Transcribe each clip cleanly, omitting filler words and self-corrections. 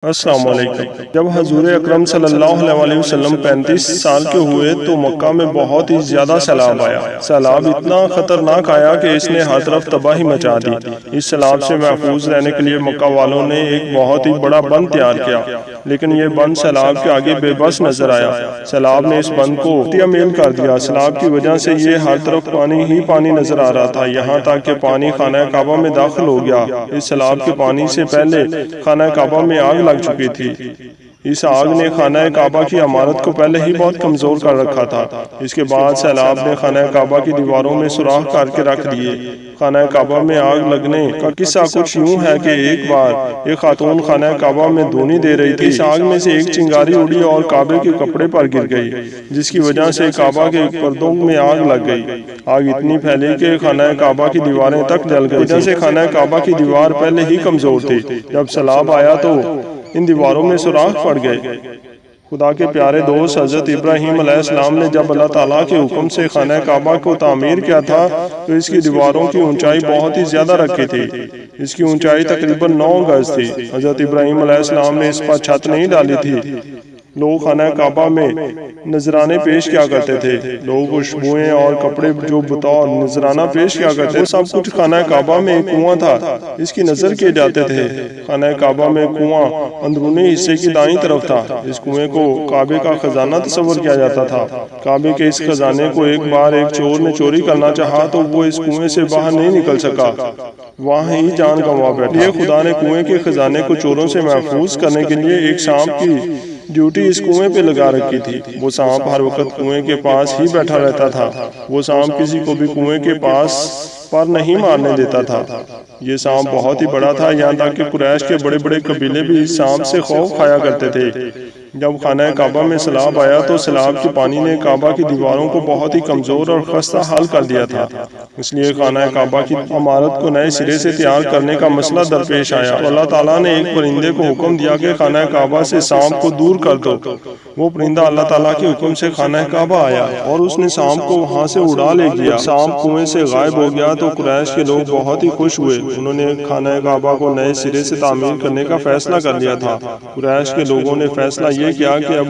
السلام علیکم۔ جب حضور اکرم صلی اللہ علیہ وسلم 35 سال کے ہوئے تو مکہ میں بہت ہی زیادہ سیلاب آیا۔ سیلاب اتنا خطرناک آیا کہ اس نے ہر طرف تباہی مچا دی۔ اس سیلاب سے محفوظ رہنے کے لیے مکہ والوں نے ایک بہت ہی بڑا بند تیار کیا، لیکن یہ بند سیلاب کے آگے بے بس نظر آیا۔ سیلاب نے اس بند کو میل کر دیا۔ سیلاب کی وجہ سے یہ ہر طرف پانی ہی پانی نظر آ رہا تھا، یہاں تک کہ پانی خانہ کعبہ میں داخل ہو گیا۔ اس سیلاب کے پانی سے پہلے خانہ کعبہ میں آگ لگ چکی تھی۔ اس آگ نے خانہ کعبہ کی عمارت کو پہلے ہی بہت کمزور کر رکھا تھا۔ اس کے بعد سیلاب نے خانہ کعبہ کی دیواروں میں سوراخ کر کے رکھ دیے۔ خانہ کعبہ میں آگ لگنے کا قصہ کچھ یوں ہے کہ ایک بار ایک خاتون خانہ کعبہ میں دھونی دے رہی تھی۔ اس آگ میں سے ایک چنگاری اڑی اور کعبے کے کپڑے پر گر گئی، جس کی وجہ سے کعبہ کے پردوں میں آگ لگ گئی۔ آگ اتنی پھیلی کہ خانہ کعبہ کی دیواریں تک جل گئی۔ وجہ سے خانہ کعبہ کی دیوار پہلے ہی کمزور تھی۔ جب سیلاب آیا تو ان دیواروں میں سوراخ پڑ گئے۔ خدا کے پیارے دوست حضرت ابراہیم علیہ السلام نے جب اللہ تعالیٰ کے حکم سے خانہ کعبہ کو تعمیر کیا تھا تو اس کی دیواروں کی اونچائی بہت ہی زیادہ رکھی تھی۔ اس کی اونچائی تقریباً 9 گز تھی۔ حضرت ابراہیم علیہ السلام نے اس پر چھت نہیں ڈالی تھی۔ لوگ خانہ کعبہ میں نذرانے پیش کیا کرتے تھے۔ لوگ خوشبوئیں اور کپڑے جو بطور نذرانہ پیش کیا کرتے تھے، وہ سب کچھ خانہ کعبہ میں ایک کنواں تھا، اس کی نظر کیے جاتے تھے۔ خانہ کعبہ میں کنواں اندرونی حصے کی دائیں طرف تھا۔ اس کنویں کو کعبے کا خزانہ تصور کیا جاتا تھا۔ کعبے کے اس خزانے کو ایک بار ایک چور نے چوری کرنا چاہا تو وہ اس کنویں سے باہر نہیں نکل سکا، وہاں ہی جان گنوا بیٹھا۔ یہ خدا نے کنویں کے خزانے کو چوروں سے محفوظ کرنے کے لیے ایک سانپ کی ڈیوٹی اس کنویں پہ لگا رکھی تھی۔ وہ سانپ ہر وقت کنویں کے پاس ہی بیٹھا رہتا تھا۔ وہ سانپ کسی کو بھی کنویں کے پاس پر نہیں مارنے دیتا تھا۔ یہ سانپ بہت ہی بڑا تھا، یہاں تک کہ قریش کے بڑے بڑے قبیلے بھی اس سانپ سے خوف کھایا کرتے تھے۔ جب خانہ کعبہ میں سیلاب آیا تو سیلاب کے پانی نے کعبہ کی دیواروں کو بہت ہی کمزور اور خستہ حال کر دیا تھا۔ اس لیے خانہ کعبہ کی عمارت کو نئے سرے سے تیار کرنے کا مسئلہ درپیش آیا۔ تو اللہ تعالیٰ نے ایک پرندے کو حکم دیا کہ خانہ کعبہ سے سانپ کو دور کر دو۔ وہ پرندہ اللہ تعالیٰ کے حکم سے خانہ کعبہ آیا اور اس نے سانپ کو وہاں سے اڑا لے گیا۔ سانپ کنویں سے غائب ہو گیا تو قریش کے لوگ بہت ہی خوش ہوئے۔ انہوں نے خانہ کعبہ کو نئے سرے سے تعمیر کرنے کا فیصلہ کر لیا تھا۔ قریش کے لوگوں نے فیصلہ یہ کیا کہ اب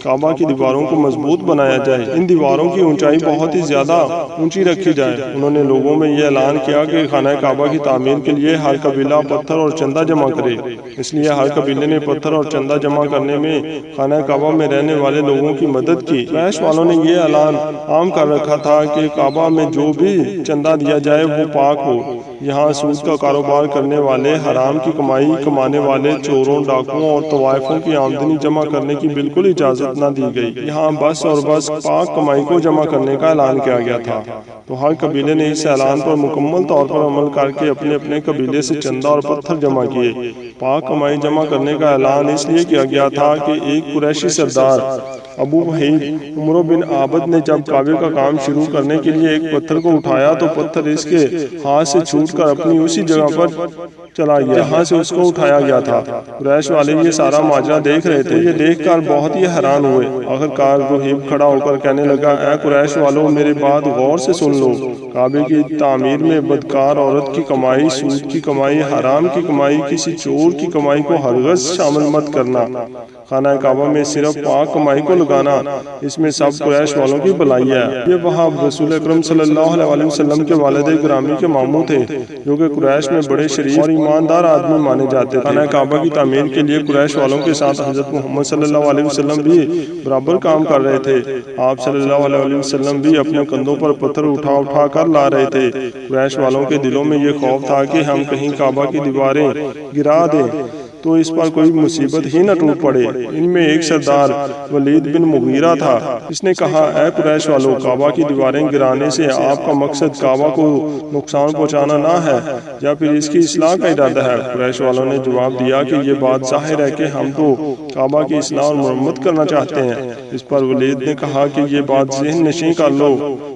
کعبہ کی دیواروں کو مضبوط بنایا جائے، ان دیواروں کی اونچائی بہت ہی زیادہ اونچی رکھی جائے۔ انہوں نے لوگوں میں یہ اعلان کیا کہ خانہ کعبہ کی تعمیر کے لیے ہر قبیلہ پتھر اور چندہ جمع کرے۔ اس لیے ہر قبیلے نے پتھر اور چندہ جمع کرنے میں خانہ کعبہ میں رہنے والے لوگوں کی مدد کی۔ قریش والوں نے یہ اعلان عام کر رکھا تھا کہ کعبہ میں جو بھی چندہ دیا جائے وہ پاک ہو۔ یہاں سود کا کاروبار کرنے والے، حرام کی کمائی کمانے والے، چوروں، ڈاکوؤں اور طوائفوں کی آمدنی جمع کرنے کی بالکل اجازت نہ دی گئی۔ یہاں بس اور بس پاک کمائی کو جمع کرنے کا اعلان کیا گیا تھا۔ تو ہر قبیلے نے اس اعلان پر مکمل طور پر عمل کر کے اپنے اپنے قبیلے سے چندہ اور پتھر جمع کیے۔ پاک کمائی جمع کرنے کا اعلان اس لیے کیا گیا تھا کہ ایک قریشی سردار ابو وحید عمرو بن عابد نے جب کعبے کا کام شروع کرنے کے لیے ایک پتھر کو اٹھایا تو پتھر اس کے ہاتھ سے چھوٹ کر اپنی اسی جگہ پر چلا گیا جہاں سے اس کو اٹھایا گیا تھا۔ قریش والے یہ سارا ماجرا دیکھ رہے تھے۔ یہ دیکھ کر بہت ہی حیران ہوئے۔ آخرکار رہیب کھڑا ہو کر کہنے لگا، اے قریش والو، میرے بات غور سے سن لو۔ کعبے کی تعمیر میں بدکار عورت کی کمائی، سود کی کمائی، حرام کی کمائی، کسی چور کی کمائی کو ہرگز شامل مت کرنا۔ خانہ کعبہ میں صرف پاک کمائی کو لگانا، اس میں سب قریش والوں کی بھلائی ہے۔ یہ وہاب رسول اکرم صلی اللہ علیہ وسلم کے والد گرامی کے ماموں تھے، جو کہ قریش میں بڑے شریف اور ایماندار آدمی مانے جاتے تھے۔ خانہ کعبہ کی تعمیر کے لیے قریش والوں کے ساتھ حضرت محمد صلی اللہ علیہ وسلم بھی برابر کام کر رہے تھے۔ آپ صلی اللہ علیہ وسلم بھی اپنے کندھوں پر پتھر اٹھا اٹھا کر لا رہے تھے۔ قریش والوں کے دلوں میں یہ خوف تھا کہ ہم کہیں کعبہ کی دیواریں گرا دیں تو اس پر کوئی مصیبت ہی نہ ٹوٹ پڑے۔ ان میں ایک سردار ولید بن مغیرہ تھا۔ اس نے کہا، اے قریش والو، کعبہ کی دیواریں گرانے سے آپ کا مقصد کعبہ کو نقصان پہنچانا نہ ہے یا پھر اس کی اصلاح کا ارادہ ہے؟ قریش والوں نے جواب دیا کہ یہ بات ظاہر ہے کہ ہم تو کعبہ کی اصلاح اور مرمت کرنا چاہتے ہیں۔ اس پر ولید نے کہا کہ یہ بات ذہن نشین کر لو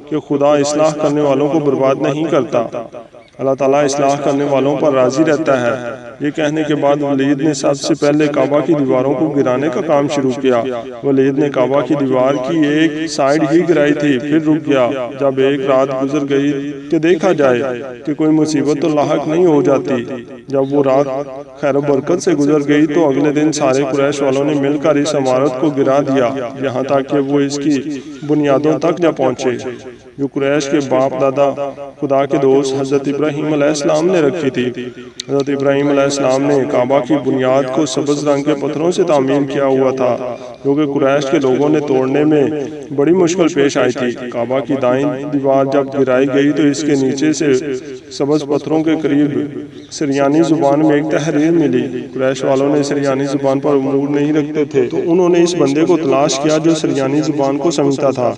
کہ خدا اصلاح کرنے والوں کو برباد نہیں کرتا، اللہ تعالیٰ اصلاح کرنے والوں پر راضی رہتا ہے۔ یہ کہنے کے بعد ولید نے سب سے پہلے کعبہ کی دیواروں کو گرانے کا کام شروع کیا۔ ولید نے کعبہ کی دیوار کی ایک سائیڈ ہی گرائی تھی، پھر رک گیا۔ جب ایک رات گزر گئی کہ دیکھا جائے کہ کوئی مصیبت تو لاحق نہیں ہو جاتی۔ جب وہ رات خیر و برکت سے گزر گئی تو اگلے دن سارے قریش والوں نے مل کر اس عمارت کو گرا دیا، یہاں تک کہ وہ اس کی بنیادوں تک جا پہنچے، جو قریش کے باپ دادا خدا کے دوست حضرت ابراہیم علیہ السلام نے رکھی تھی۔ حضرت ابراہیم علیہ السلام نے کعبہ کی بنیاد کو سبز رنگ کے پتھروں سے تعمیر کیا ہوا تھا، جو کہ قریش کے لوگوں نے توڑنے میں بڑی مشکل پیش آئی تھی۔ کعبہ کی دائیں دیوار جب گرائی گئی تو اس کے نیچے سے سبز پتھروں کے قریب سریانی زبان میں ایک تحریر ملی۔ قریش والوں نے سریانی زبان پر امور نہیں رکھتے تھے، تو انہوں نے اس بندے کو تلاش کیا جو سریانی زبان کو سمجھتا تھا۔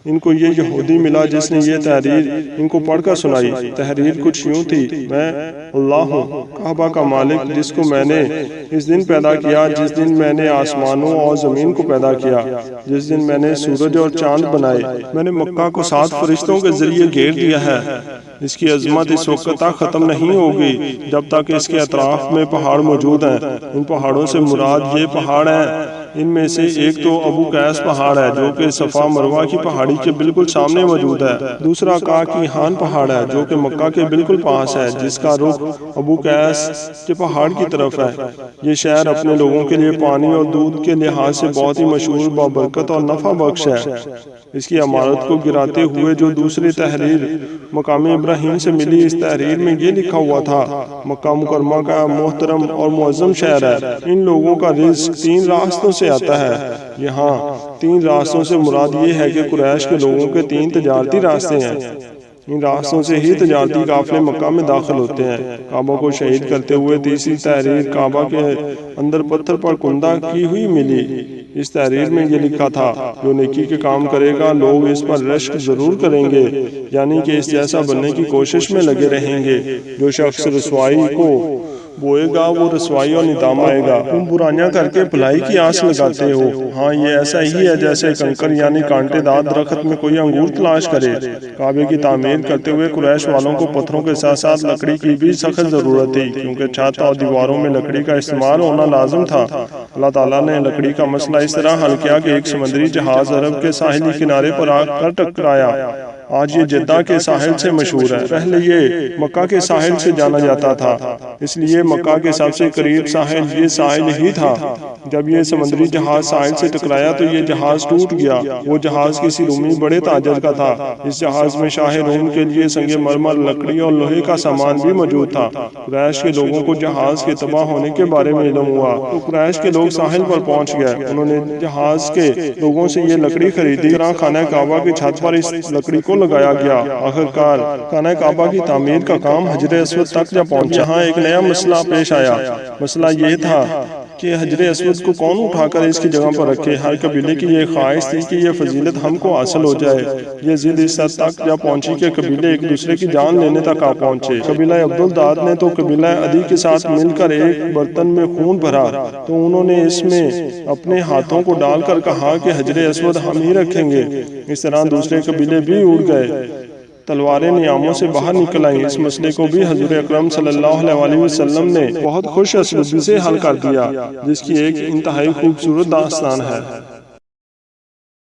ان کو یہ یہودی ملا جس نے یہ تحریر ان کو پڑھ کر سنائی۔ تحریر کچھ یوں تھی: میں اللہ ہوں، کعبہ کا مالک، جس کو میں نے اس دن پیدا کیا جس دن میں نے آسمانوں اور زمین کو پیدا کیا، جس دن میں نے سورج اور چاند بنائے۔ میں نے مکہ کو 7 فرشتوں کے ذریعے گھیر دیا ہے۔ اس کی عظمت اس وقت تک ختم نہیں ہوگی جب تک اس کے اطراف میں پہاڑ موجود ہیں۔ ان پہاڑوں سے مراد یہ پہاڑ ہیں، ان میں سے ایک تو ابو قیس پہاڑ ہے جو کہ صفا مروہ کی پہاڑی کے بالکل سامنے موجود ہے۔ دوسرا کاکیہان پہاڑ ہے جو کہ مکہ کے بالکل پاس ہے، جس کا رخ ابو قیس کے پہاڑ کی طرف ہے۔ یہ شہر اپنے لوگوں کے لیے پانی اور دودھ کے لحاظ سے بہت ہی مشہور، بابرکت اور نفع بخش ہے۔ اس کی عمارت کو گراتے ہوئے جو دوسری تحریر مقام ابراہیم سے ملی، اس تحریر میں یہ لکھا ہوا تھا: مکہ مکرمہ کا محترم اور معظم شہر ہے، ان لوگوں کا رزق 3 راستوں سے آتا ہے۔ یہاں 3 راستوں سے مراد یہ ہے کہ قریش کے لوگوں کے 3 تجارتی راستے ہیں، ان راستوں سے ہی تجارتی قافلے مکہ میں داخل ہوتے ہیں۔ کعبہ کو شہید کرتے ہوئے تیسری تحریر کعبہ کے اندر پتھر پر کندہ کی ہوئی ملی۔ اس تحریر میں یہ لکھا تھا: جو نیکی کے کام کرے گا لوگ اس پر رشک ضرور کریں گے، یعنی کہ اس جیسا بننے کی کوشش میں لگے رہیں گے۔ جو شخص رسوائی کو بوئے گا وہ رسوائی اور ندامت آئے گا۔ تم برائیاں کر کے بھلائی کی آس لگاتے ہو، ہاں یہ ایسا ہی ہے جیسے کنکر یعنی کانٹے دار درخت میں کوئی انگور تلاش کرے۔ کعبے کی تعمیر کرتے ہوئے قریش والوں کو پتھروں کے ساتھ ساتھ لکڑی کی بھی سخت ضرورت تھی، کیونکہ چھت اور دیواروں میں لکڑی کا استعمال ہونا لازم تھا۔ اللہ تعالیٰ نے لکڑی کا مسئلہ اس طرح حل کیا کہ ایک سمندری جہاز عرب کے ساحلی کنارے پر آ کر ٹکرایا۔ آج یہ جدہ کے ساحل سے مشہور ہے، پہلے یہ مکہ کے ساحل سے جانا جاتا تھا، اس لیے مکہ کے سب سے قریب ساحل یہ ساحل ہی تھا۔ جب یہ سمندری جہاز ساحل سے ٹکرایا تو یہ جہاز ٹوٹ گیا۔ وہ جہاز کسی رومی بڑے تاجر کا تھا۔ اس جہاز میں شاہ روم کے لیے سنگ مرمر، لکڑی اور لوہے کا سامان بھی موجود تھا۔ قریش کے لوگوں کو جہاز کے تباہ ہونے کے بارے میں علم ہوا تو قریش کے لوگ ساحل پر پہنچ گئے۔ انہوں نے جہاز کے لوگوں سے یہ لکڑی خریدی، طرح خانہ کعبہ کی چھت پر اس لکڑی کو لگایا گیا۔ آخرکار خانہ کعبہ کی تعمیر کا کام حجر اسود تک جا پہنچا۔ یہاں ایک نیا مسئلہ پیش آیا۔ مسئلہ یہ تھا کہ حجر اسود کو کون اٹھا کر اس کی جگہ پر رکھے۔ ہر قبیلے کی یہ خواہش تھی کہ یہ فضیلت ہم کو حاصل ہو جائے۔ یہ ضد اس حد تک جا پہنچی کہ قبیلے ایک دوسرے کی جان لینے تک آ پہنچے۔ قبیلہ عبدالداد نے تو قبیلہ عدی کے ساتھ مل کر ایک برتن میں خون بھرا، تو انہوں نے اس میں اپنے ہاتھوں کو ڈال کر کہا کہ حجر اسود ہم ہی رکھیں گے۔ اس طرح دوسرے قبیلے بھی اڑ گئے، تلواریں نیاموں سے باہر نکل آئیں۔ اس مسئلے کو بھی حضور اکرم صلی اللہ علیہ وسلم نے بہت خوش اسلوبی سے حل کر دیا، جس کی ایک انتہائی خوبصورت داستان ہے۔